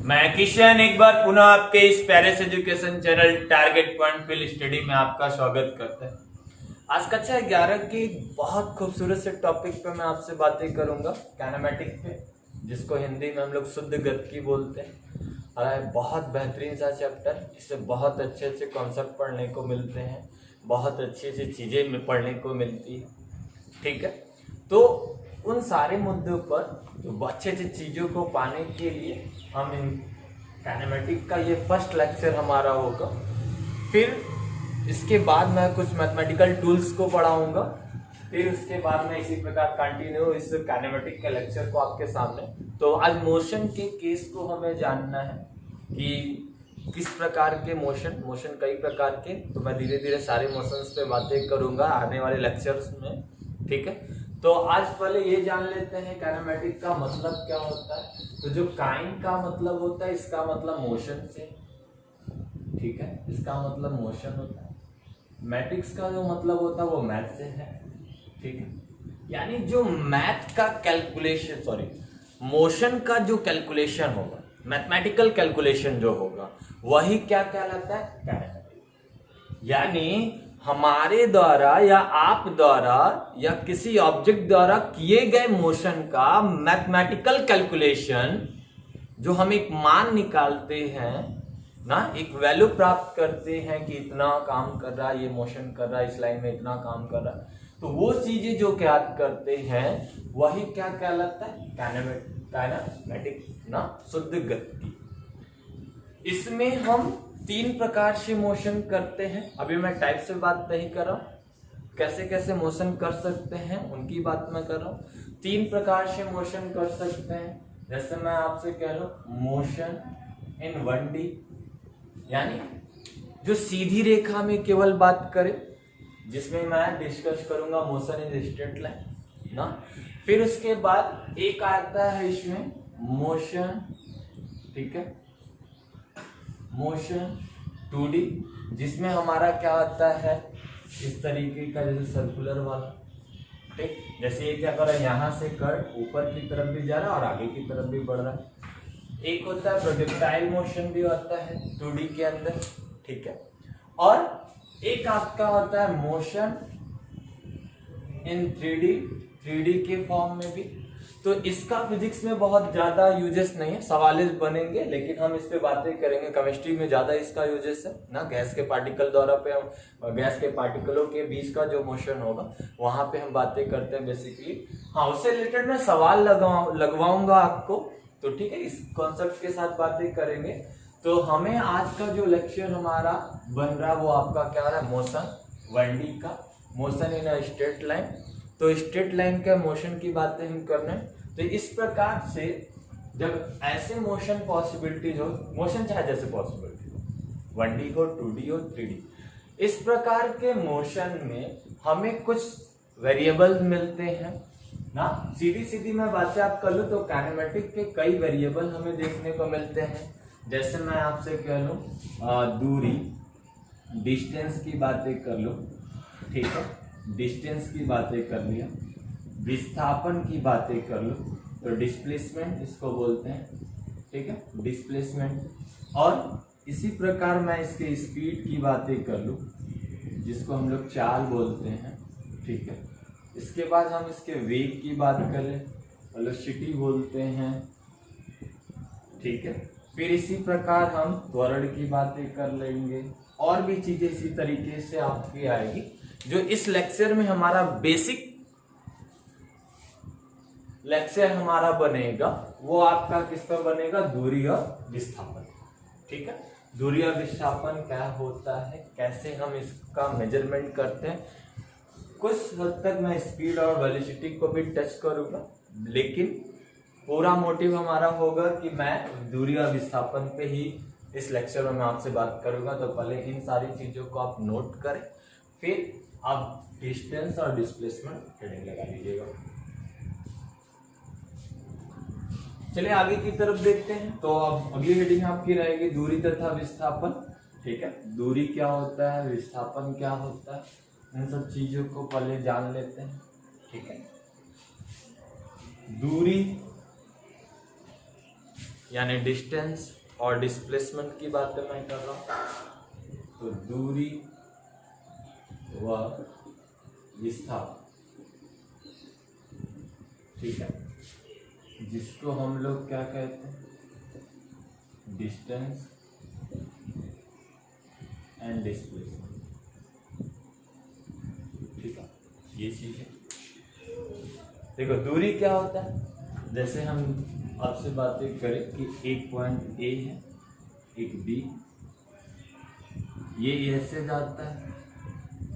मैं किशन एक बार पुनः आपके इस Paris education channel target point field study में आपका स्वागत करते हैं। आज कक्षा 11 की बहुत खूबसूरत से टॉपिक पे मैं आपसे बातें करूंगा, काइनेमेटिक पे, जिसको हिंदी में हम लोग शुद्ध गति बोलते हैं। और बहुत बेहतरीन सा चैप्टर, इससे बहुत अच्छे अच्छे कॉन्सेप्ट पढ़ने को मिलते हैं, बहुत अच्छी अच्छी चीज़ें पढ़ने को मिलती है। ठीक है, तो उन सारे मुद्दों पर जो अच्छे अच्छे चीज़ों को पाने के लिए हम इन काइनेमेटिक का ये फर्स्ट लेक्चर हमारा होगा। फिर इसके बाद मैं कुछ मैथमेटिकल टूल्स को पढ़ाऊंगा। फिर उसके बाद मैं इसी प्रकार कंटिन्यू इस काइनेमेटिक के लेक्चर को आपके सामने। तो आज मोशन के केस को हमें जानना है कि किस प्रकार के मोशन कई प्रकार के, तो मैं धीरे धीरे सारे मोशंस पे बातें करूंगा आने वाले लेक्चर्स में। ठीक है, तो आज पहले ये जान लेते हैं काइनेमेटिक का मतलब क्या होता है। तो जो काइन का मतलब होता है, इसका मतलब मोशन से, ठीक है, इसका मतलब मोशन होता है। मैटिक्स का जो मतलब होता है वो मैथ से है। ठीक है, यानी जो मैथ का कैलकुलेशन, मोशन का जो कैलकुलेशन होगा, मैथमेटिकल कैलकुलेशन जो होगा, वही क्या कहलाता है, काइनेमेटिक। यानी हमारे द्वारा या आप द्वारा या किसी ऑब्जेक्ट द्वारा किए गए मोशन का मैथमेटिकल कैलकुलेशन, जो हम एक मान निकालते हैं ना, एक वैल्यू प्राप्त करते हैं कि इतना काम कर रहा है, ये मोशन कर रहा है, इस लाइन में इतना काम कर रहा है, तो वो चीजें जो ज्ञात करते हैं वही क्या कहलाता है, काइनेमेटिक ना, शुद्ध गति। इसमें हम 3 प्रकार से मोशन करते हैं। अभी मैं टाइप से बात नहीं कर रहा हूं, कैसे कैसे मोशन कर सकते हैं उनकी बात मैं कर रहा हूं। 3 प्रकार से मोशन कर सकते हैं। जैसे मैं आपसे कह लूं मोशन इन 1D, यानी जो सीधी रेखा में केवल बात करें, जिसमें मैं डिस्कस करूंगा मोशन इन स्ट्रेट लाइन ना। फिर उसके बाद एक आता है इसमें मोशन, ठीक है, मोशन 2D, जिसमें हमारा क्या आता है, इस तरीके का, जैसे सर्कुलर वाला। ठीक, जैसे ये क्या कर रहा है, यहाँ से कर्व ऊपर की तरफ भी जा रहा है और आगे की तरफ भी बढ़ रहा है। एक होता है प्रोजेक्टाइल मोशन भी होता है 2D के अंदर। ठीक है, और एक आपका होता है मोशन इन 3D के फॉर्म में भी। तो इसका फिजिक्स में बहुत ज्यादा यूजेस नहीं है, सवाल बनेंगे, लेकिन हम इस पे बातें करेंगे। केमिस्ट्री में ज्यादा इसका यूजेस है ना, गैस के पार्टिकल द्वारा पे हम गैस के पार्टिकलों के बीच का जो मोशन होगा वहां पे हम बातें करते हैं बेसिकली। हाँ, उससे रिलेटेड मैं सवाल लगवाऊंगा आपको, तो ठीक है, इस कॉन्सेप्ट के साथ बातें करेंगे। तो हमें आज का जो लेक्चर हमारा बन रहा है वो आपका क्या रहा है, मोशन 1D का, motion in a straight line. तो स्ट्रेट लाइन के मोशन की बातें हम कर रहे हैं। तो इस प्रकार से जब ऐसे मोशन पॉसिबिलिटीज हो, मोशन चाहे जैसे पॉसिबिलिटी हो, 1D हो, 2D हो, 3D, इस प्रकार के मोशन में हमें कुछ वेरिएबल्स मिलते हैं ना। सीधी सीधी मैं बातें आप कर लूँ तो काइनेमेटिक के कई वेरिएबल हमें देखने को मिलते हैं। जैसे मैं आपसे कह लूँ दूरी, डिस्टेंस की बातें कर लूँ, ठीक है, डिस्टेंस की बातें कर लिया, विस्थापन की बातें कर लो तो डिस्प्लेसमेंट इसको बोलते हैं। ठीक है, डिस्प्लेसमेंट। और इसी प्रकार मैं इसके स्पीड की बातें कर लूँ, जिसको हम लोग चाल बोलते हैं। ठीक है, इसके बाद हम इसके वेग की बात करें, वेलोसिटी बोलते हैं। ठीक है, फिर इसी प्रकार हम त्वरण की बातें कर लेंगे, और भी चीजें इसी तरीके से आपकी आएगी। जो इस लेक्चर में हमारा बेसिक लेक्चर हमारा बनेगा वो आपका किस पर बनेगा, दूरी और विस्थापन। ठीक है, दूरी और विस्थापन क्या होता है, कैसे हम इसका मेजरमेंट करते हैं। कुछ हद तक मैं स्पीड और वेलोसिटी को भी टच करूंगा, लेकिन पूरा मोटिव हमारा होगा कि मैं दूरी और विस्थापन पे ही इस लेक्चर में मैं आपसे बात करूंगा। तो पहले इन सारी चीजों को आप नोट करें, फिर आप डिस्टेंस और डिस्प्लेसमेंट हेडिंग लगा लीजिएगा। चलिए आगे की तरफ देखते हैं। तो अब अगली हेडिंग आपकी रहेगी दूरी तथा विस्थापन। ठीक है, दूरी क्या होता है, विस्थापन क्या होता है, इन सब चीजों को पहले जान लेते हैं। ठीक है, दूरी यानी डिस्टेंस और डिस्प्लेसमेंट की बातें मैं कर रहा हूँ। तो दूरी व विस्थापन, ठीक है, जिसको हम लोग क्या कहते हैं, डिस्टेंस एंड डिस्प्लेसमेंट, ठीक है, ये चीज है। देखो दूरी क्या होता है, जैसे हम आपसे बातें करें कि एक पॉइंट ए है, एक बी, ये ऐसे जाता है,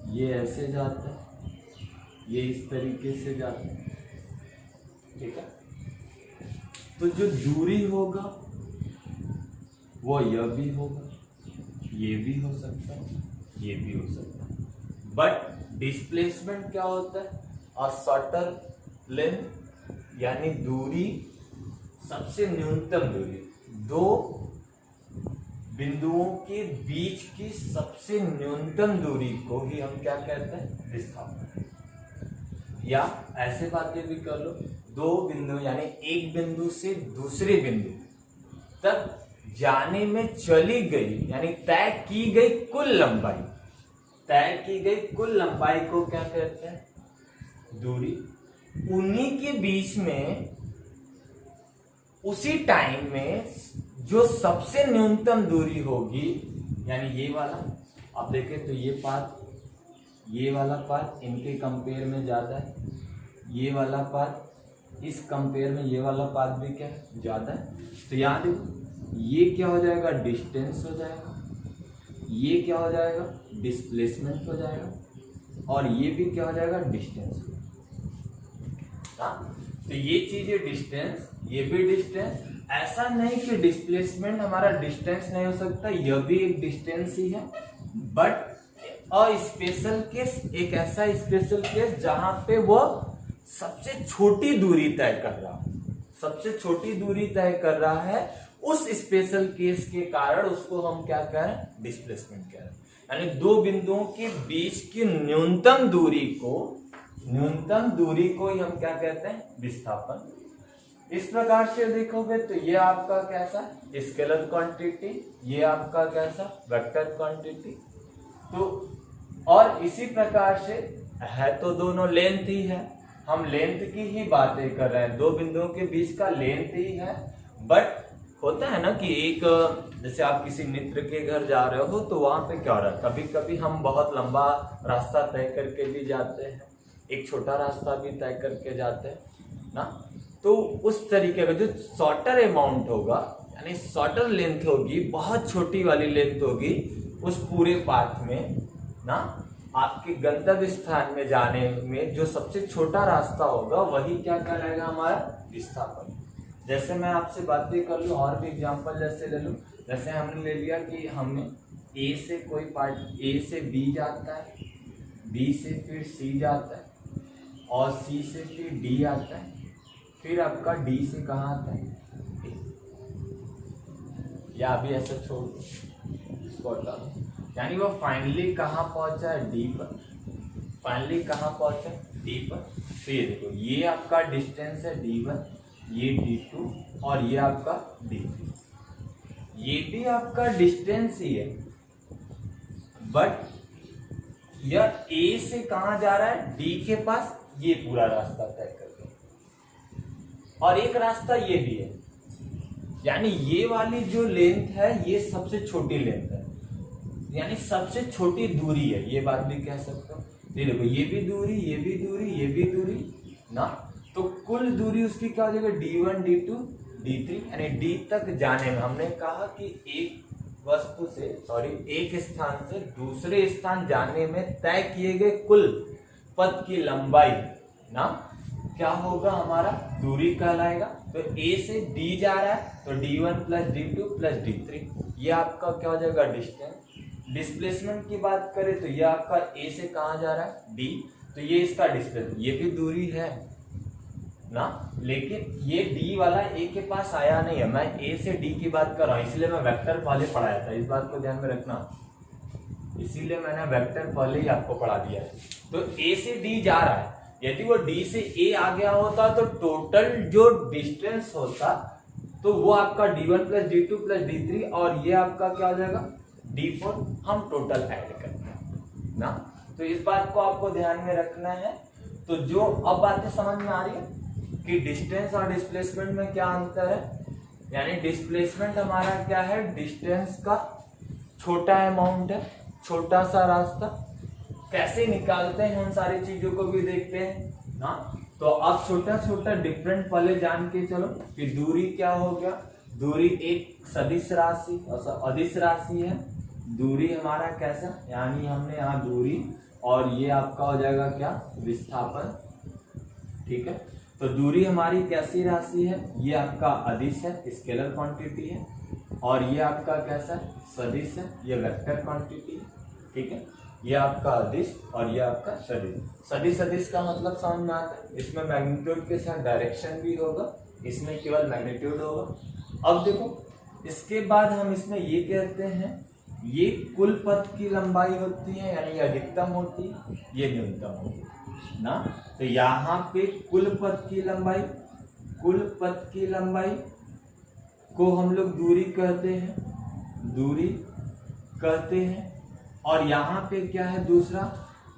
ये ऐसे जाता है, ये इस तरीके से जाता है, ठीक है। तो जो दूरी होगा वो यह भी होगा, ये भी हो सकता है, ये भी हो सकता है। बट डिस्प्लेसमेंट क्या होता है, अ शॉर्टर लेंथ, यानी दूरी, सबसे न्यूनतम दूरी, दो बिंदुओं के बीच की सबसे न्यूनतम दूरी को ही हम क्या कहते हैं, विस्थापन। या ऐसे बातें भी कर लो, दो बिंदु यानी एक बिंदु से दूसरे बिंदु तक जाने में चली गई यानी तय की गई कुल लंबाई, तय की गई कुल लंबाई को क्या कहते हैं, दूरी। उन्हीं के बीच में उसी टाइम में जो सबसे न्यूनतम दूरी होगी, यानी ये वाला आप देखें तो ये पाथ, ये वाला पाथ इनके कंपेयर में ज्यादा है, ये वाला पाथ इस कंपेयर में ये वाला पाथ भी क्या है, ज्यादा है। तो यहाँ देखो ये क्या हो जाएगा, डिस्टेंस हो जाएगा, ये क्या हो जाएगा, डिस्प्लेसमेंट हो जाएगा, और ये भी क्या हो जाएगा, डिस्टेंस। तो ये चीज है डिस्टेंस, ये भी डिस्टेंस। ऐसा नहीं कि डिस्प्लेसमेंट हमारा डिस्टेंस नहीं हो सकता, यह भी एक डिस्टेंस ही है। बट अ स्पेशल केस, एक ऐसा स्पेशल केस जहां पे वो सबसे छोटी दूरी तय कर रहा है, सबसे छोटी दूरी तय कर रहा है, उस स्पेशल केस के कारण उसको हम क्या कह रहे हैं, डिस्प्लेसमेंट कह रहे हैं। यानी दो बिंदुओं के बीच की न्यूनतम दूरी को ही हम क्या कहते हैं, विस्थापन। इस प्रकार से देखोगे तो ये आपका कैसा स्केलर क्वांटिटी, ये आपका कैसा वेक्टर क्वांटिटी। तो और इसी प्रकार से है तो दोनों लेंथ ही है, हम लेंथ की ही बातें कर रहे हैं, दो बिंदुओं के बीच का लेंथ ही है। बट होता है ना कि एक, जैसे आप किसी मित्र के घर जा रहे हो तो वहां पे क्या हो रहा है, कभी कभी हम बहुत लंबा रास्ता तय करके भी जाते हैं, एक छोटा रास्ता भी तय करके जाते हैं ना। तो उस तरीके का जो शॉर्टर अमाउंट होगा, यानी शॉर्टर लेंथ होगी, बहुत छोटी वाली लेंथ होगी उस पूरे पाथ में ना, आपके गंतव्य स्थान में जाने में जो सबसे छोटा रास्ता होगा वही क्या कहलाएगा, हमारा विस्थापन। जैसे मैं आपसे बातें कर लूँ और भी एग्जांपल जैसे ले लूँ, जैसे हमने ले लिया कि हमें ए से कोई पार्ट, ए से बी जाता है, बी से फिर सी जाता है, और सी से फिर डी आता है, फिर आपका डी से कहाँ आता है, या अभी ऐसा छोड़ दो, इसको हटा दो। यानी वो फाइनली कहाँ पहुंचा है, डी पर, फाइनली कहाँ पहुंचा है, डी पर। तो ये देखो ये आपका डिस्टेंस है D1, ये D2 और ये आपका D3, ये भी आपका डिस्टेंस ही है। बट यह A से कहाँ जा रहा है, D के पास, ये पूरा रास्ता तय कर रहा है, और एक रास्ता ये भी है, यानी ये वाली जो लेंथ है ये सबसे छोटी लेंथ है, यानी सबसे छोटी दूरी है, ये बात भी कह सकते हो। ये देखो ये भी दूरी, ये भी दूरी, ये भी दूरी ना, तो कुल दूरी उसकी क्या हो जाएगा, D1 D2 D3, यानी D तक जाने में हमने कहा कि एक स्थान से दूसरे स्थान जाने में तय किए गए कुल पथ की लंबाई ना क्या होगा, हमारा दूरी कहलाएगा। तो A से D जा रहा है तो D1 plus D2 plus D3, ये आपका क्या हो जाएगा, डिस्टेंस। डिस्प्लेसमेंट की बात करें तो ये आपका A से कहाँ जा रहा है, D, तो ये इसका डिस्प्लेसमेंट, ये भी दूरी है ना, लेकिन ये D वाला A के पास आया नहीं है, मैं A से D की बात कर रहा हूँ, इसलिए मैं वेक्टर पहले पढ़ाया था, इस बात को ध्यान में रखना, इसीलिए मैंने वेक्टर पहले ही आपको पढ़ा दिया है। तो A से D जा रहा है, यदि वो D से A आ गया होता तो टोटल जो डिस्टेंस होता तो वो आपका D1 plus D2 plus D3 और ये आपका क्या हो जाएगा D4, हम टोटल ऐड करते हैं ना। तो इस बात को आपको ध्यान में रखना है। तो जो अब बातें समझ में आ रही है कि डिस्टेंस और डिस्प्लेसमेंट में क्या अंतर है, यानी डिस्प्लेसमेंट हमारा क्या है, डिस्टेंस का छोटा अमाउंट है, छोटा सा रास्ता कैसे निकालते हैं उन सारी चीजों को भी देखते हैं ना। तो अब छोटा छोटा डिफरेंट पहले जान के चलो कि दूरी क्या हो गया। दूरी एक सदिश राशि अदिश राशि है। दूरी हमारा कैसा, यानी हमने यहाँ दूरी और ये आपका हो जाएगा क्या, विस्थापन, ठीक है। तो दूरी हमारी कैसी राशि है, ये आपका अदिश है, स्केलर क्वांटिटी है, और ये आपका कैसा है, सदिश है, ये वेक्टर क्वांटिटी है, ठीक है। ये आपका अदिश और ये आपका सदिश। सदिश सदिश का मतलब समझ में आता है, इसमें मैग्नीट्यूड के साथ डायरेक्शन भी होगा, इसमें केवल मैग्नीट्यूड होगा। अब देखो इसके बाद हम इसमें ये कहते हैं, ये कुल पथ की लंबाई होती है, यानी ये अधिकतम होती है, ये न्यूनतम होती है ना। तो यहाँ पे कुल पथ की लंबाई, कुल पथ की लंबाई को हम लोग दूरी कहते हैं, दूरी कहते हैं। और यहाँ पे क्या है दूसरा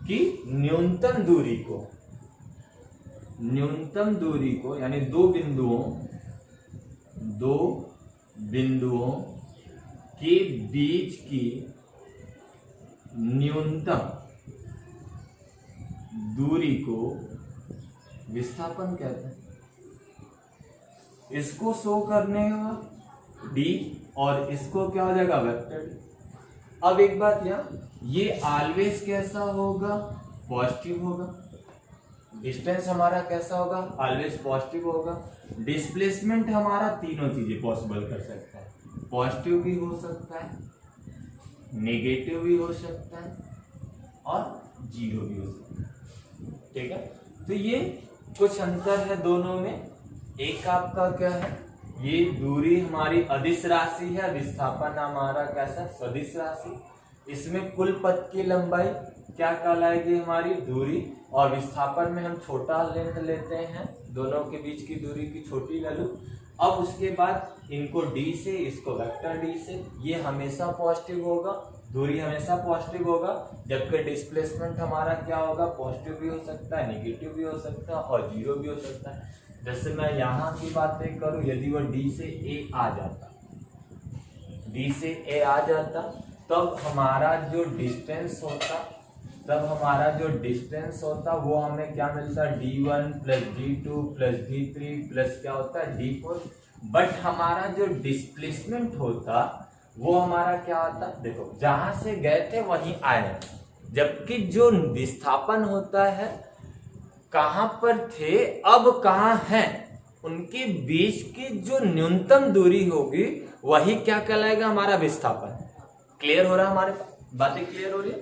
कि न्यूनतम दूरी को, न्यूनतम दूरी को यानी दो बिंदुओं के बीच की न्यूनतम दूरी को विस्थापन कहते हैं। इसको शो करने का डी और इसको क्या हो जाएगा, वेक्टर डी। अब एक बात ये ऑलवेज कैसा होगा, पॉजिटिव होगा। डिस्टेंस हमारा कैसा होगा, ऑलवेज पॉजिटिव होगा। डिस्प्लेसमेंट हमारा तीनों चीजें पॉसिबल कर सकता है, पॉजिटिव भी हो सकता है, नेगेटिव भी हो सकता है और जीरो भी हो सकता है, ठीक है। तो ये कुछ अंतर है दोनों में। एक आपका क्या है, ये दूरी हमारी अदिश राशि है, विस्थापन हमारा कैसा, सदिश राशि। इसमें कुल पथ की लंबाई क्या कहलाएगी, हमारी दूरी, और विस्थापन में हम छोटा लेंथ लेते हैं, दोनों के बीच की दूरी की छोटी ले लो। अब उसके बाद इनको डी से, इसको वेक्टर डी से, ये हमेशा पॉजिटिव होगा, दूरी हमेशा पॉजिटिव होगा, जबकि डिस्प्लेसमेंट हमारा क्या होगा, पॉजिटिव भी हो सकता है, नेगेटिव भी हो सकता है और जीरो भी हो सकता है। जैसे मैं यहाँ की बातें करूं, यदि वो डी से ए आ जाता, डी से ए आ जाता, तब हमारा जो डिस्टेंस होता, वो हमें क्या मिलता, D1 plus D2 plus D3 plus क्या होता है, D4। बट हमारा जो डिस्प्लेसमेंट होता वो हमारा क्या होता, देखो जहां से गए थे वहीं आए, जबकि जो विस्थापन होता है कहां पर थे अब कहां हैं, उनके बीच की जो न्यूनतम दूरी होगी वही क्या कहलाएगा, हमारा विस्थापन। क्लियर हो रहा है, हमारे बातें क्लियर हो रही है।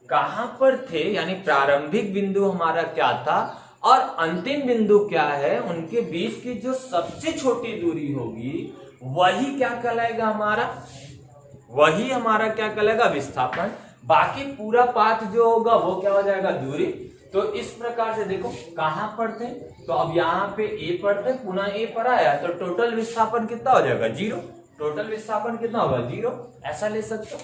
कहां पर थे यानी प्रारंभिक बिंदु हमारा क्या था और अंतिम बिंदु क्या है, उनके बीच की जो सबसे छोटी दूरी होगी वही क्या कहलाएगा, वही हमारा क्या कहलाएगा, विस्थापन। बाकी पूरा पाथ जो होगा वो क्या हो जाएगा, दूरी। तो इस प्रकार से देखो कहां पर थे, तो अब यहाँ पे ए पर थे, पुनः ए पर आया, तो टोटल विस्थापन कितना हो जाएगा, जीरो। टोटल विस्थापन कितना होगा, जीरो, ऐसा ले सकते हो।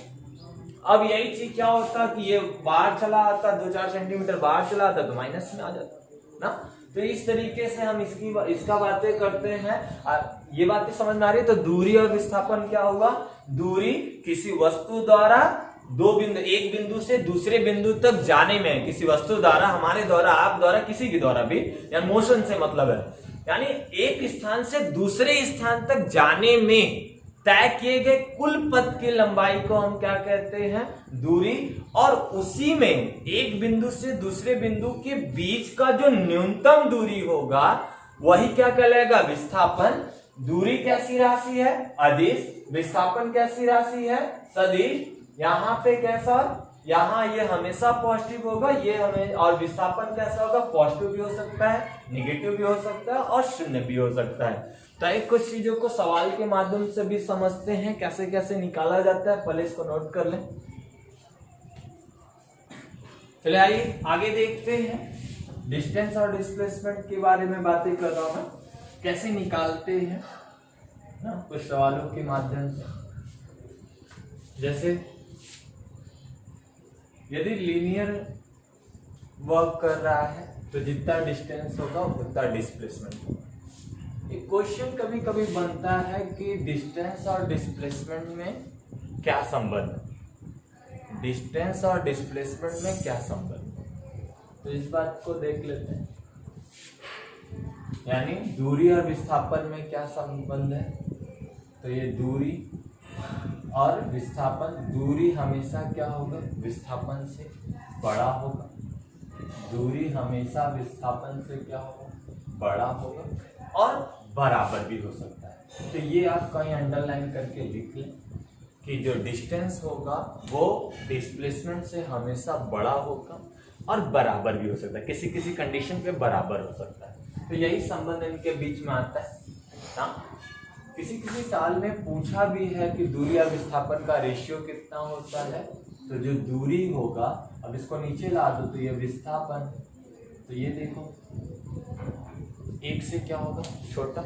अब यही चीज क्या होता कि ये बाहर चला आता, 2-4 सेंटीमीटर बाहर चला आता तो माइनस में आ जाता ना। तो इस तरीके से हम इसका बातें करते हैं। ये बातें समझ में आ रही है। तो दूरी और विस्थापन क्या होगा, दूरी किसी वस्तु द्वारा एक बिंदु से दूसरे बिंदु तक जाने में, किसी वस्तु द्वारा, हमारे द्वारा, आप द्वारा, किसी के द्वारा भी, या मोशन से मतलब है, यानी एक स्थान से दूसरे स्थान तक जाने में तय किए गए कुल पथ की लंबाई को हम क्या कहते हैं, दूरी। और उसी में एक बिंदु से दूसरे बिंदु के बीच का जो न्यूनतम दूरी होगा वही क्या कहलाएगा, विस्थापन। दूरी कैसी राशि है, अदिश। विस्थापन कैसी राशि है, सदिश। यहाँ पे कैसा, यहाँ ये हमेशा पॉजिटिव होगा, ये हमें, और विस्थापन कैसा होगा, पॉजिटिव भी हो सकता है, निगेटिव भी हो सकता है और शून्य भी हो सकता है। तो एक कुछ चीजों को सवाल के माध्यम से भी समझते हैं कैसे कैसे निकाला जाता है, पहले इसको नोट कर लें। चलिए आइए आगे देखते हैं। डिस्टेंस और डिस्प्लेसमेंट के बारे में बातें कर रहा हूं मैं, कैसे निकालते हैं। ना, कुछ सवालों के माध्यम से। जैसे यदि लीनियर वर्क कर रहा है तो जितना डिस्टेंस होगा उतना डिस्प्लेसमेंट होगा। एक क्वेश्चन कभी कभी बनता है कि डिस्टेंस और डिस्प्लेसमेंट में क्या संबंध है, डिस्टेंस और डिस्प्लेसमेंट में क्या संबंध है। तो इस बात को देख लेते हैं, यानी दूरी और विस्थापन में क्या संबंध है। तो ये दूरी और विस्थापन, दूरी हमेशा क्या होगा, विस्थापन से बड़ा होगा, दूरी हमेशा विस्थापन से क्या होगा, बड़ा होगा और बराबर भी हो सकता है। तो ये आप कहीं अंडरलाइन करके लिख लें कि जो डिस्टेंस होगा वो डिस्प्लेसमेंट से हमेशा बड़ा होगा और बराबर भी हो सकता है, किसी किसी कंडीशन पे बराबर हो सकता है। तो यही संबंध इनके बीच में आता है ना। किसी किसी साल में पूछा भी है कि दूरी या विस्थापन का रेशियो कितना होता है। तो जो दूरी होगा, अब इसको नीचे ला दो तो ये विस्थापन, तो ये देखो एक से क्या होगा, छोटा,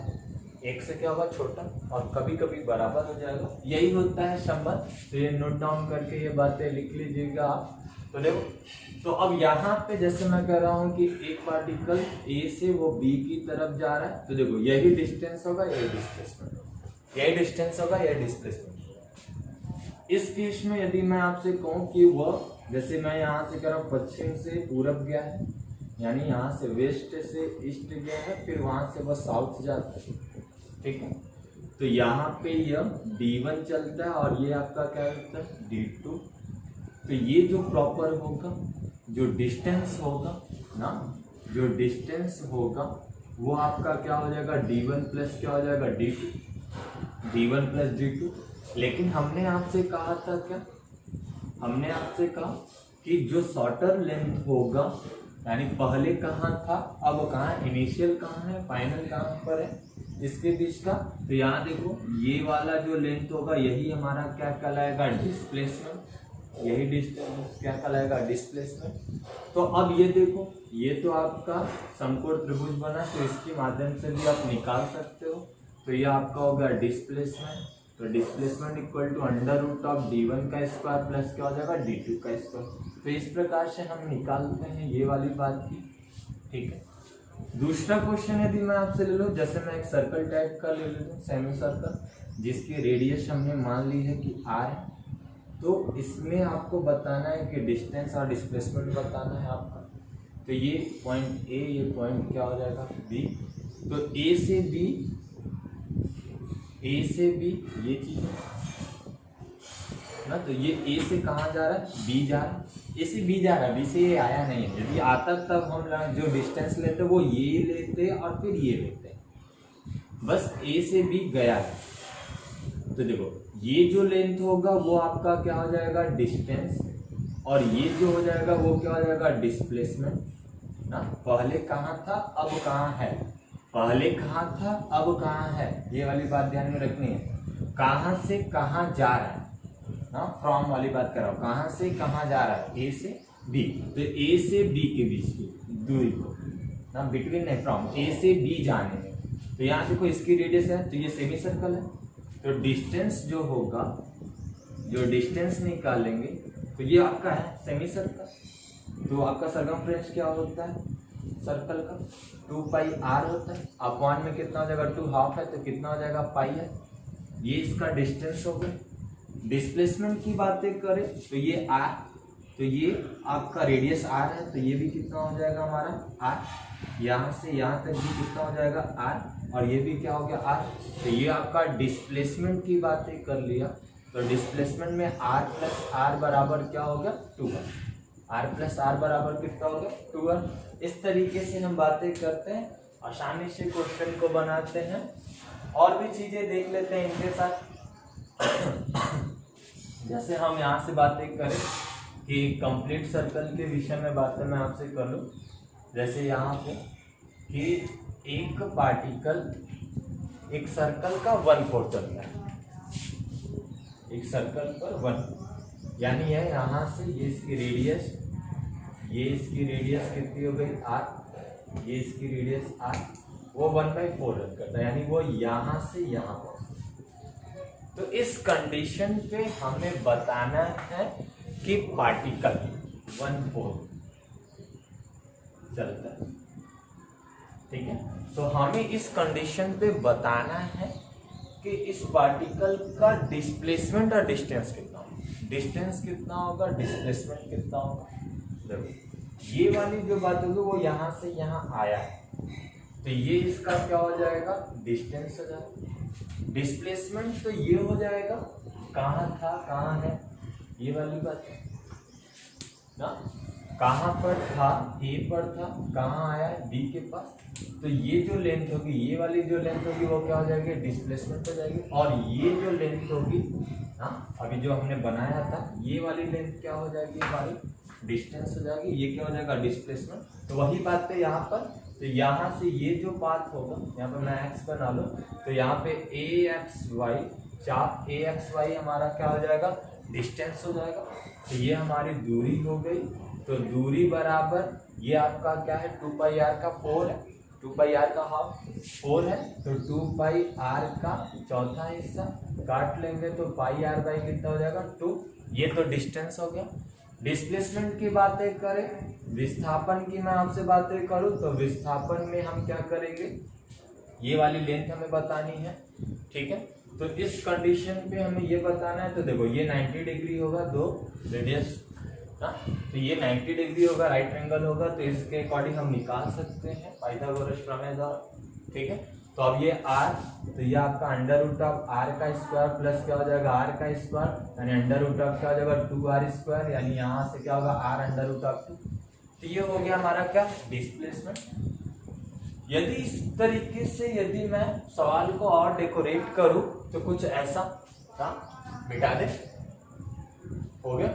एक से क्या होगा, छोटा, और कभी कभी बराबर हो जाएगा। यही होता है संबंध। तो ये नोट डाउन करके ये बातें लिख लीजिएगा आप। तो देखो, तो अब यहाँ पे जैसे मैं कह रहा हूँ कि एक पार्टिकल ए से वो बी की तरफ जा रहा है, तो देखो यही डिस्टेंस होगा, यही डिस्प्लेसमेंट होगा, यही डिस्टेंस होगा, यही डिस्प्लेसमेंट होगा। इस केस में यदि मैं आपसे कहूँ कि वह, जैसे मैं यहाँ से कह रहा हूँ पश्चिम से पूरब गया है, यानी यहाँ से वेस्ट से ईस्ट गया है, फिर वहाँ से वह साउथ जाता है, ठीक है। तो यहाँ पे यह D1 चलता है और ये आपका क्या होता है, D2। तो ये जो प्रॉपर होगा, जो डिस्टेंस होगा ना, जो डिस्टेंस होगा वो आपका क्या हो जाएगा, D1 प्लस क्या हो जाएगा, D2, D1 प्लस D2। लेकिन हमने आपसे कहा था क्या, हमने आपसे कहा कि जो शॉर्टर लेंथ होगा, यानी पहले कहाँ था, अब कहाँ, इनिशियल कहाँ है, फाइनल कहाँ पर है, इसके बीच का। तो यहाँ देखो ये वाला जो लेंथ होगा यही हमारा क्या कहलाएगा, डिस्प्लेसमेंट, यही डिस्टेंस क्या कहलाएगा, डिस्प्लेसमेंट। तो अब ये देखो, ये तो आपका समकोण त्रिभुज बना, तो इसके माध्यम से भी आप निकाल सकते हो। तो ये आपका होगा डिस्प्लेसमेंट। तो displacement equal to under root of D1 का स्क्वायर प्लस क्या हो जाएगा, D2 का स्क्वायर। तो इस प्रकार से हम निकालते हैं ये वाली बात की, ठीक है। दूसरा क्वेश्चन यदि मैं आपसे ले लूँ, जैसे मैं एक सर्कल टाइप का ले लेता हूँ, सेमी सर्कल, जिसकी रेडियस हमने मान ली है कि R है। तो इसमें आपको बताना है कि डिस्टेंस और डिस्प्लेसमेंट बताना है आपका। तो ये पॉइंट ए, ये पॉइंट क्या हो जाएगा, बी। तो ए से बी, ए से बी ये चीज ना, तो ये ए से कहाँ जा रहा है, बी जा रहा है, ए से बी जा रहा है, बी से ये आया नहीं है। यदि आता तब हम जो डिस्टेंस लेते वो ये लेते और फिर ये लेते, बस ए से बी गया है। तो देखो ये जो लेंथ होगा वो आपका क्या हो जाएगा, डिस्टेंस, और ये जो हो जाएगा वो क्या हो जाएगा, डिस्प्लेसमेंट ना। पहले कहाँ था, अब कहाँ है, पहले कहाँ था, अब कहाँ है, ये वाली बात ध्यान में रखनी है। कहाँ से कहाँ जा रहा है ना, फ्रॉम वाली बात कर रहा हूँ, कहाँ से कहाँ जा रहा है, ए से बी। तो ए से बी के बीच की दूरी को ना, बिटवीन नहीं, फ्रॉम ए से बी जाने में। तो यहाँ देखो इसकी रेडियस है, तो ये सेमी सर्कल है। तो डिस्टेंस जो होगा, जो डिस्टेंस निकालेंगे, तो ये आपका है सेमी सर्कल। तो आपका सर्कमफ्रेंस क्या होता है सर्कल का, 2πr होता है। अपॉन में कितना हो जाएगा, 2 हाफ है, तो कितना हो जाएगा, पाई है। ये इसका डिस्टेंस हो गया। डिस्प्लेसमेंट की बातें करें तो ये r, तो ये आपका रेडियस r है, तो ये भी कितना हो जाएगा हमारा r। यहाँ से यहाँ तक भी कितना हो जाएगा r, और ये भी क्या हो गया r। तो ये आपका डिस्प्लेसमेंट की बातें कर लिया। तो डिस्प्लेसमेंट में r प्लस r बराबर क्या हो गया, 2r। r प्लस r बराबर कितना हो गया, 2r। इस तरीके से हम बातें करते हैं, आसानी से क्वेश्चन को बनाते हैं। और भी चीजें देख लेते हैं इनके साथ। जैसे हम यहाँ से बातें करें कि कंप्लीट सर्कल के विषय में बातें मैं आपसे कर लूँ। जैसे यहाँ पे कि एक पार्टिकल एक सर्कल का 1/4 चलता है, एक सर्कल पर 1, यानी है यहाँ से ये इसकी रेडियस, ये इसकी रेडियस कितनी हो गई r, ये इसकी रेडियस r, वो 1/4 रन करता है, यानी वो यहाँ से यहाँ पर तो इस कंडीशन पे हमें बताना है कि पार्टिकल 1/4 चलता है, ठीक है। तो हमें इस कंडीशन पे बताना है कि इस पार्टिकल का डिस्प्लेसमेंट और डिस्टेंस कितना होगा, डिस्टेंस कितना होगा, डिस्प्लेसमेंट कितना होगा। देखो ये वाली जो बात होगी वो यहाँ से यहाँ आया है, तो ये इसका क्या हो जाएगा, डिस्टेंस हो जाएगा। डिस्प्लेसमेंट तो ये हो जाएगा, कहाँ था कहाँ है, ये वाली बात है ना, कहाँ पर था, ए पर था, कहाँ आया है, बी के पास। तो ये जो लेंथ होगी, ये वाली जो लेंथ होगी वो क्या हो जाएगी, डिस्प्लेसमेंट हो जाएगी। और ये जो लेंथ होगी ना, अभी जो हमने बनाया था, ये वाली लेंथ क्या हो जाएगी, हमारी डिस्टेंस हो जाएगी। ये क्या हो जाएगा, डिस्प्लेसमेंट। तो वही बात है यहाँ पर, तो यहाँ से ये जो पाथ होगा, यहाँ पर मैं एक्स बना लो, तो यहाँ पे ए एक्स वाई, चाप ए एक्स वाई हमारा क्या हो जाएगा, डिस्टेंस हो जाएगा। तो ये हमारी दूरी हो गई। तो दूरी बराबर ये आपका क्या है, 2πr का 4 है, 2πr का हाफ 4 है, तो 2πr का चौथा हिस्सा काट लेंगे तो πr बाई कितना हो जाएगा, 2। ये तो डिस्टेंस हो गया। डिस्प्लेसमेंट की बातें करें, विस्थापन की मैं आपसे बातें करूं, तो विस्थापन में हम क्या करेंगे, ये वाली लेंथ हमें बतानी है, ठीक है। तो इस कंडीशन पे हमें ये बताना है। तो देखो ये 90 डिग्री होगा, दो रेडियस ना, तो ये 90 डिग्री होगा, राइट एंगल होगा, तो इसके अकॉर्डिंग हम निकाल सकते हैं पाइथागोरस प्रमेय द्वारा, ठीक है। तो अब ये r, तो ये आपका अंडर रूट ऑफ r का स्क्वायर प्लस क्या हो जाएगा, r का स्क्वायर, यानी अंडर रूट ऑफ क्या हो जाएगा, 2r स्क्वायर, यानी यहाँ से क्या होगा, r अंडर रूट ऑफ 2। तो ये हो गया हमारा क्या, डिस्प्लेसमेंट। यदि इस तरीके से यदि मैं सवाल को और डेकोरेट करूं तो कुछ ऐसा मिटा दे, हो गया।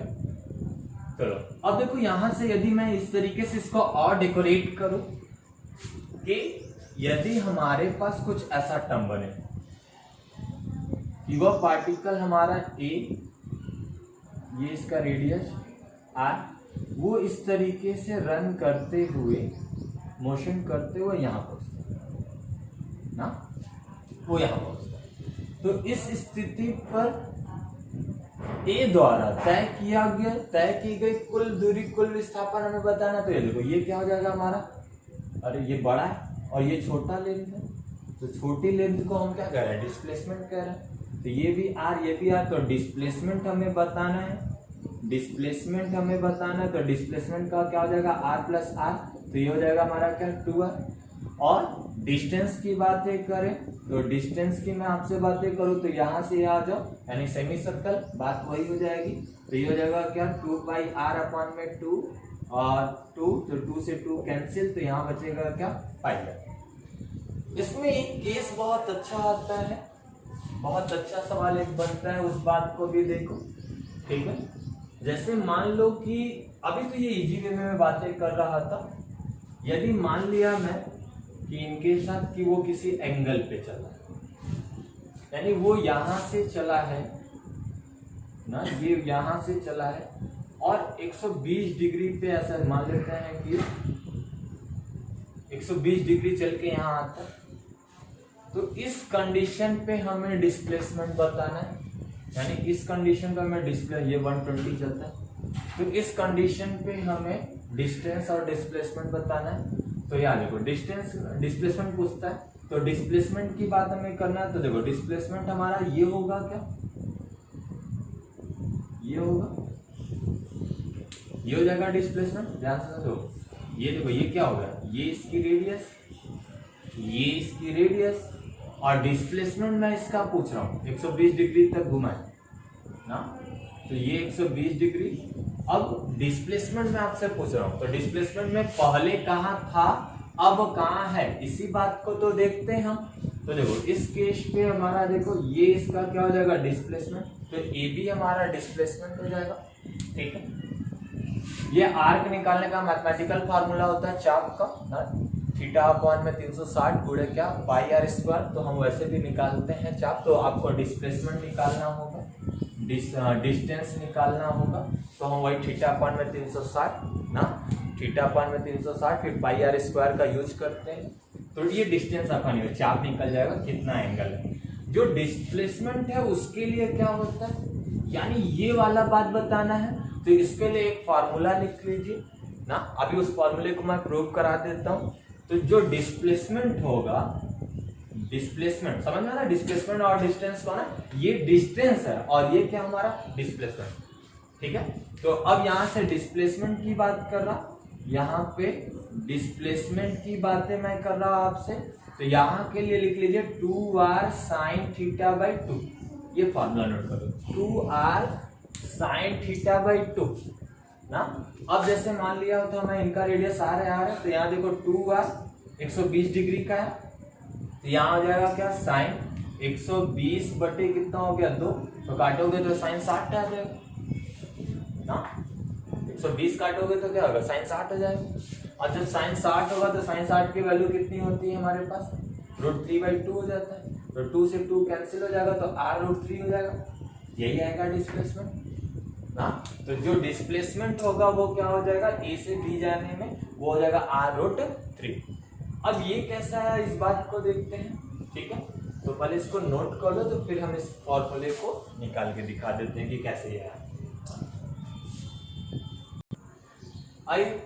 चलो अब देखो यहाँ से यदि मैं इस तरीके से इसको और डेकोरेट करूं कि यदि हमारे पास कुछ ऐसा टर्म बने कि वह पार्टिकल हमारा ए, ये इसका रेडियस r, वो इस तरीके से रन करते हुए, मोशन करते हुए यहाँ पहुंचता है ना, वो यहाँ पहुंचता है। तो इस स्थिति पर ए द्वारा तय की गई कुल दूरी, कुल विस्थापन हमें बताना। तो ये देखो ये क्या हो जाएगा हमारा, अरे ये बड़ा है और ये छोटा लेंथ है, तो छोटी लेंथ को हम क्या कह रहे हैं, डिस्प्लेसमेंट कह रहे हैं। तो ये भी r, ये भी r, तो डिस्प्लेसमेंट हमें बताना है, डिस्प्लेसमेंट हमें बताना है। तो डिस्प्लेसमेंट का क्या हो जाएगा, r प्लस r, तो ये हो जाएगा हमारा क्या, 2r। और डिस्टेंस की बातें करें, तो डिस्टेंस की मैं आपसे बातें करूं तो यहाँ से आ जाओ, यानी सेमी सर्कल, बात वही हो जाएगी। तो ये हो जाएगा क्या, 2πr/2 और 2, तो 2 से 2 कैंसिल, तो यहाँ बचेगा क्या, πr। इसमें एक केस बहुत अच्छा आता है, बहुत अच्छा सवाल एक बनता है, उस बात को भी देखो, ठीक है। जैसे मान लो कि अभी तो ये इजी वे में मैं बातें कर रहा था, यदि मान लिया मैं कि इनके साथ कि वो किसी एंगल पे चला है, यानी वो यहाँ से चला है ना, ये यहाँ से चला है और 120 डिग्री पे ऐसा मान लेते हैं कि 120 डिग्री चल के यहाँ आता है। तो इस कंडीशन पे हमें डिस्प्लेसमेंट बताना है, यानी इस कंडीशन पे हमें डिस्प्ले, ये 120 चलता है, तो इस कंडीशन पे हमें डिस्टेंस और डिस्प्लेसमेंट बताना है। तो यहाँ देखो डिस्टेंस, डिस्प्लेसमेंट पूछता है, तो डिस्प्लेसमेंट की बात हमें करना है। तो देखो डिस्प्लेसमेंट हमारा ये होगा क्या, ये होगा, ये हो जाएगा डिस्प्लेसमेंट। ध्यान से देखो, ये देखो ये क्या होगा, ये इसकी रेडियस, ये इसकी रेडियस, और डिस्प्लेसमेंट मैं इसका पूछ रहा हूँ 120 डिग्री तक घुमाए ना, तो ये 120 डिग्री। अब डिस्प्लेसमेंट में आपसे पूछ रहा हूँ, तो डिस्प्लेसमेंट में पहले कहाँ था, अब कहाँ है, इसी बात को तो देखते हैं हम। तो देखो इस केस पे हमारा देखो ये इसका क्या हो जाएगा, डिस्प्लेसमेंट, तो ए भी हमारा डिस्प्लेसमेंट हो जाएगा, ठीक है। ये आर्क निकालने का मैथमेटिकल फार्मूला होता है चाप का ना, थीटा/में 360 गुणे क्या, πr², तो हम वैसे भी निकालते हैं चाप। तो आपको डिस्प्लेसमेंट निकालना होगा, डिस्टेंस निकालना होगा, तो हम वही थीटा/में 360 ना, थीटा/में 360 फिर πr² का यूज करते हैं। तो ये डिस्टेंस आपका नहीं, चाप निकल जाएगा कितना एंगल है। जो डिस्प्लेसमेंट है उसके लिए क्या होता है, यानी ये वाला बात बताना है, तो इसके लिए एक फॉर्मूला लिख लीजिए ना। अभी उस फॉर्मूले को मैं प्रूव करा देता हूं। तो जो डिस्प्लेसमेंट होगा, डिस्प्लेसमेंट समझ में आ रहा है, डिस्प्लेसमेंट और डिस्टेंस कौन है, ये डिस्टेंस है और ये क्या हमारा डिस्प्लेसमेंट, ठीक है। तो अब यहां से डिस्प्लेसमेंट की बात कर रहा, यहाँ पे डिस्प्लेसमेंट की बातें मैं कर रहा आपसे, तो यहां के लिए लिख लीजिए 2r sin थीटा बाई 2, ये फॉर्मूला नोट करो, 2r sin थीटा बाई 2 ना। अब जैसे मान लिया होता मैं इनका रेडियस r है, तो यहाँ देखो 2r 120 डिग्री का है, तो यहाँ हो जाएगा क्या साइन 120 बटे कितना हो गया 2, तो काटोगे तो साइन 60 आ जाएगा ना। 120 काटोगे तो क्या होगा, साइन 60 हो जाएगा। और जब साइन 60 होगा तो साइन 60 की वैल्यू कितनी होती है हमारे पास, √3/2 हो जाता है, तो 2 से 2 कैंसिल हो जाएगा, तो r√3 हो जाएगा, यही आएगा डिस्प्लेसमेंट ना। तो जो डिस्प्लेसमेंट होगा वो क्या हो जाएगा, ए से बी जाने में वो हो जाएगा r√3। अब ये कैसा है इस बात को देखते हैं, ठीक है। तो पहले इसको नोट कर लो, तो फिर हम इस फॉर्मूले को निकाल के दिखा देते हैं कि कैसे ये है। आइए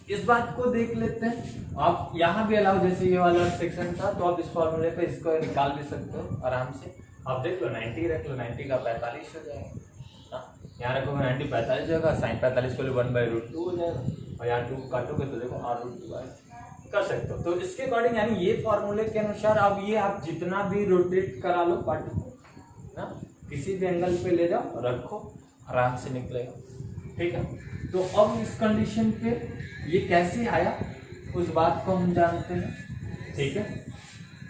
इस बात को देख लेते हैं। आप यहाँ भी अलाउ, जैसे ये वाला सेक्शन था, तो आप इस फॉर्मूले पे इसको निकाल भी सकते हो आराम से। आप देख लो 90 रख लो, 90 का 45 हो जाएगा, यहाँ रखोगे 90 45 हो जाएगा, साइन 45 को 1/√2 हो जाएगा, और यहाँ 2 काटोगे तो देखो r√2 कर सकते हो। तो इसके अकॉर्डिंग यानी ये फॉर्मूले के अनुसार अब ये आप जितना भी रोटेट करा लो पार्टिकल ना, किसी भी एंगल पे ले जाओ रखो, आराम से निकलेगा, ठीक है। तो अब इस कंडीशन पे ये कैसे आया उस बात को हम जानते हैं, ठीक है।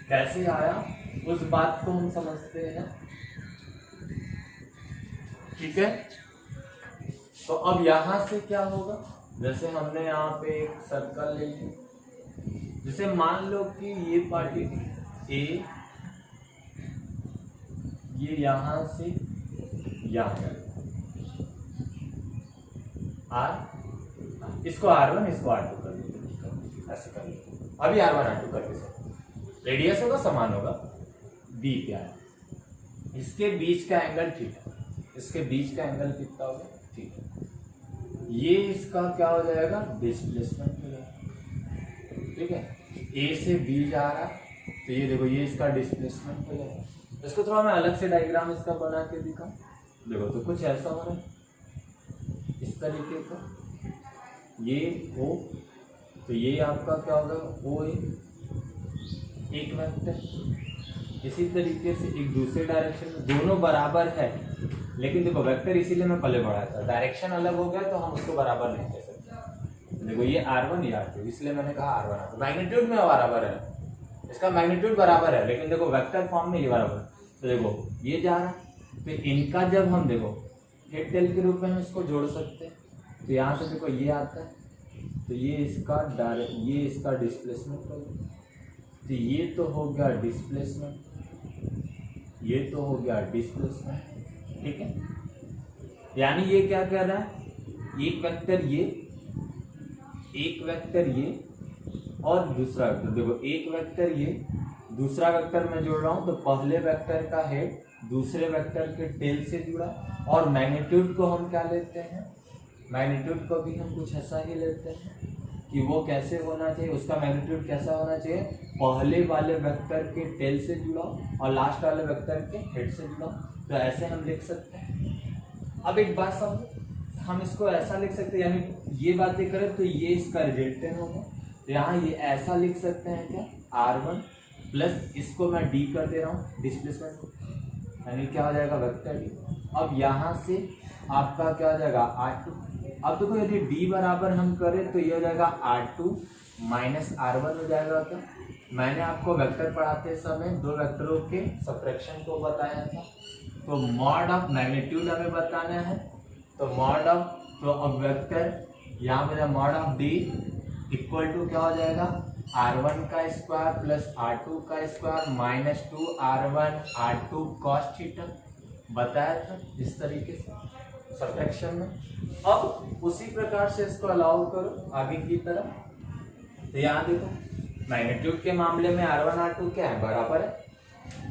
कैसे आया उस बात को हम समझते हैं, ठीक है। तो अब यहां से क्या होगा, जैसे हमने यहाँ पे एक सर्कल ले लिया, जैसे मान लो कि ये पार्टिकल ए ये यहां से यहां r, इसको r1 इसको r2 कर लो, ऐसे कर लो। अभी r1 r2 करके रेडियस होगा समान होगा, b क्या है, इसके बीच का एंगल थीटा, इसके बीच का एंगल कितना होगा थीटा, ये इसका क्या हो जाएगा डिस्प्लेसमेंट हो जाएगा, ठीक है। ए से बी जा रहा है, तो ये देखो ये इसका डिस्प्लेसमेंट हो जाएगा। इसको थोड़ा मैं अलग से डायग्राम इसका बना के दिखाऊं, देखो तो कुछ ऐसा हो रहा है इस तरीके का, ये O, तो ये आपका क्या होगा O एक वेक्टर, इसी तरीके से एक दूसरे डायरेक्शन में, दोनों बराबर है, लेकिन देखो वेक्टर इसीलिए मैं पहले बढ़ाया था, डायरेक्शन अलग हो गया तो हम उसको बराबर नहीं कह सकते। देखो ये r1 ये r2, इसलिए मैंने कहा r1 r2, मैग्नीट्यूड में बराबर है, इसका मैग्नीट्यूड बराबर है, लेकिन देखो वेक्टर फॉर्म में ये बराबर है। तो देखो ये जा रहा है, तो इनका जब हम देखो हेड टेल के रूप में हम इसको जोड़ सकते हैं, तो यहाँ से देखो ये आता है, तो ये इसका डिस्प्लेसमेंट होगा, तो ये तो हो गया डिस्प्लेसमेंट, ये तो हो गया डिस्प्लेसमेंट, ठीक है। यानी ये क्या कह रहा है, एक वेक्टर ये, एक वेक्टर ये और दूसरा वेक्टर, देखो एक वेक्टर ये, दूसरा वेक्टर मैं जोड़ रहा हूं, तो पहले वेक्टर का हेड दूसरे वेक्टर के टेल से जुड़ा, और मैग्नीट्यूड को हम क्या लेते हैं, मैग्नीट्यूड को भी हम कुछ ऐसा ही लेते हैं कि वो कैसे होना चाहिए, उसका मैग्नीट्यूड कैसा होना चाहिए, पहले वाले वेक्टर के टेल से जुड़ा और लास्ट वाले वेक्टर के हेड से जुड़ा, तो ऐसे हम लिख सकते हैं। अब एक बात समझो, हम इसको ऐसा लिख सकते हैं, यानी ये बातें करें तो ये इसका रिजल्टेंट होगा, तो यहाँ ये ऐसा लिख सकते हैं क्या, r1 प्लस इसको मैं d कर दे रहा हूँ डिस्प्लेसमेंट, यानी क्या हो जाएगा वेक्टर d। अब यहाँ से आपका क्या हो जाएगा r2, अब देखो यदि d बराबर हम करें तो ये हो जाएगा r2 माइनस r1 हो जाएगा। क्या, मैंने आपको वेक्टर पढ़ाते समय दो वेक्टरों के सब्ट्रैक्शन को बताया था, तो मॉड ऑफ मैग्नीट्यूड हमें बताना है, तो मॉड ऑफ, तो अब वेक्टर यहाँ पे mod of d equal to क्या हो जाएगा, r1 का स्क्वायर प्लस r2 का square minus 2r1 r2 cos theta, बताया था इस तरीके से सब्ट्रैक्शन में। अब उसी प्रकार से इसको अलाउ करो आगे की तरफ, तो यहाँ देखो मैग्नीट्यूड के मामले में r1 r2 क्या है, बराबर है,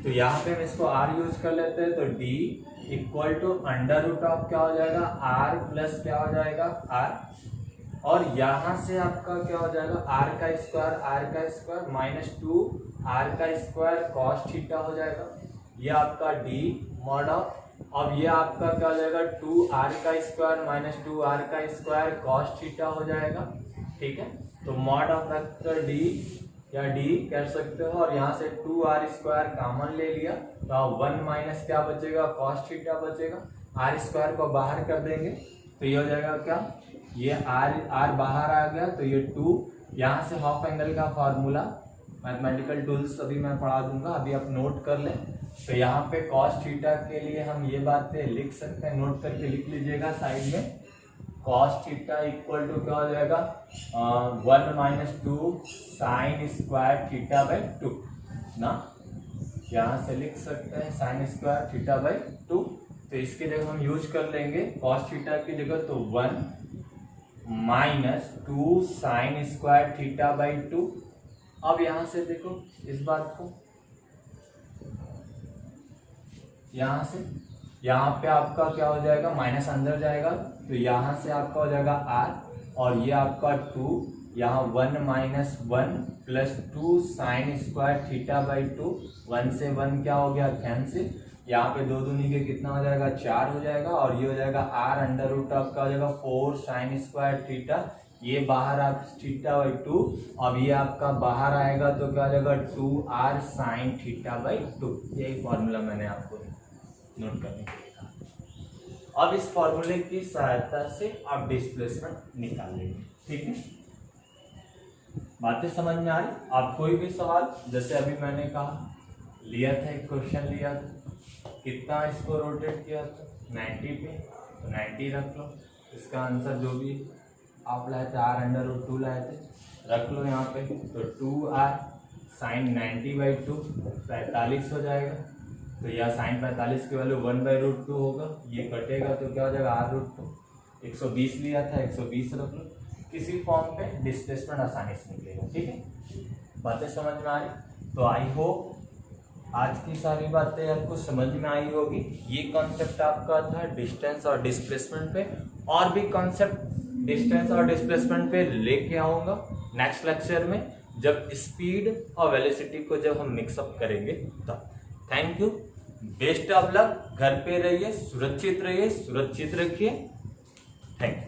तो यहाँ पे हम इसको r यूज कर लेते हैं, तो d equal to under root of क्या हो जाएगा r प्लस क्या हो जाएगा r, और यहाँ से आपका क्या हो जाएगा r का स्क्वायर माइनस 2 r का स्क्वायर कॉस थीटा हो जाएगा, ये आपका d मॉड ऑफ, अब ये आपका क्या हो जाएगा 2r का स्क्वायर माइनस 2r का स्क्वायर कॉस थीटा हो जाएगा। ठीक है, तो मॉड ऑफ वेक्टर d या d कह सकते हो, और यहाँ से 2r स्क्वायर कॉमन ले लिया तो अब 1 माइनस क्या बचेगा कॉस थीटा बचेगा, r स्क्वायर को बाहर कर देंगे तो ये हो जाएगा क्या, ये r बाहर आ गया तो ये 2, यहाँ से हाफ एंगल का फार्मूला मैथमेटिकल टूल्स अभी मैं पढ़ा दूंगा, अभी आप नोट कर लें। तो यहाँ पे कॉस थीटा के लिए हम ये बातें लिख सकते हैं, नोट करके लिख लीजिएगा साइड में, कॉस थीटा इक्वल टू क्या हो जाएगा 1 minus 2 sine square theta by 2 ना, यहाँ से लिख सकते हैं साइन स्क्वायर थीटा बाई 2, तो इसकी जगह हम यूज कर लेंगे कॉस थीटा की जगह तो 1 minus 2 sine square theta by 2। अब यहाँ से देखो इस बात को, यहाँ से यहाँ पे आपका क्या हो जाएगा माइनस अंदर जाएगा तो यहाँ से आपका हो जाएगा r, और ये आपका 2, यहाँ 1 minus 1 plus 2 sine square theta by 2, 1 से 1 क्या हो गया कैंसिल, यहाँ पे 2 दूनी के कितना हो जाएगा 4 हो जाएगा, और ये हो जाएगा r अंडर रूट ऑफ क्या हो जाएगा 4 साइन स्क्वायर थीटा, ये बाहर आप थीटा बाई 2, अब ये आपका बाहर आएगा तो क्या हो जाएगा 2r साइन थीटा बाई 2, यही फॉर्मूला मैंने आपको नोट करने के लिए कहा। अब इस फॉर्मूले की सहायता से आप डिस्प्लेसमेंट निकाल लेंगे। ठीक है, बातें समझ में आ रही? आप कोई भी सवाल, जैसे अभी मैंने कहा लिया था एक क्वेश्चन लिया था, कितना इसको रोटेट किया था 90 पे, तो 90 रख लो, इसका आंसर जो भी आप लाए थे r अंडर रूट 2 लाए थे रख लो यहाँ पे, तो 2r साइन 90 बाई 2 45 हो जाएगा, तो यह साइन 45 की वैल्यू 1 बाई रूट 2 होगा, ये कटेगा तो क्या हो जाएगा r रूट 2, 120 लिया था 120 रख लो, किसी फॉर्म पे डिस्प्लेसमेंट आसानी से निकलेगा। ठीक है, बातें समझ में आ रही? तो आई होप आज की सारी बातें आपको समझ में आई होगी। ये कॉन्सेप्ट आपका था डिस्टेंस और डिस्प्लेसमेंट पे, और भी कॉन्सेप्ट डिस्टेंस और डिस्प्लेसमेंट पे लेके आऊँगा नेक्स्ट लेक्चर में, जब स्पीड और वेलोसिटी को जब हम मिक्सअप करेंगे तब। Thank you, best of luck, घर पे रहिए, सुरक्षित रहिए, सुरक्षित रखिए, थैंक यू।